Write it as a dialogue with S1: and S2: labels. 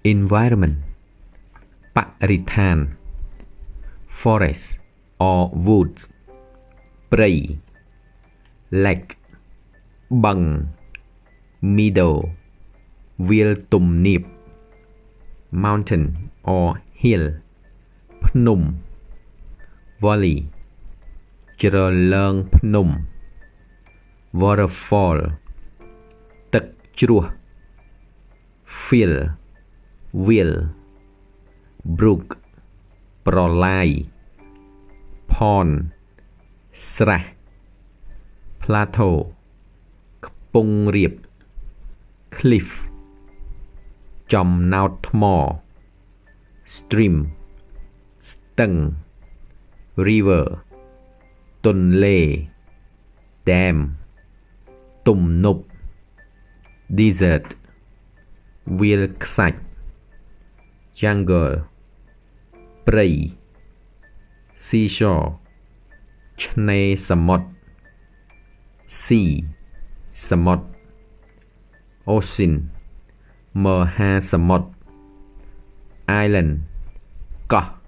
S1: environment បរិស្ថាន forest or woods ព្រៃ lake បឹង meadow វាលទំនាប mountain or hill ភ្នំ valley ជ្រលងភ្នំ waterfall ទឹកជ្រោះ fill វាល brook ប្រឡាយ pond ស្រះ plateau ខ្ពង់រាប cliff ចំណោតថ្ម stream ស្ទឹង river ទន្លេ dam ទំនប់ desert វាលខ្សាច់ jungle ព្រៃ seashore ឆ្នេរសមុទ្រ sea សមុទ្រ ocean មហាសមុទ្រ island កោះ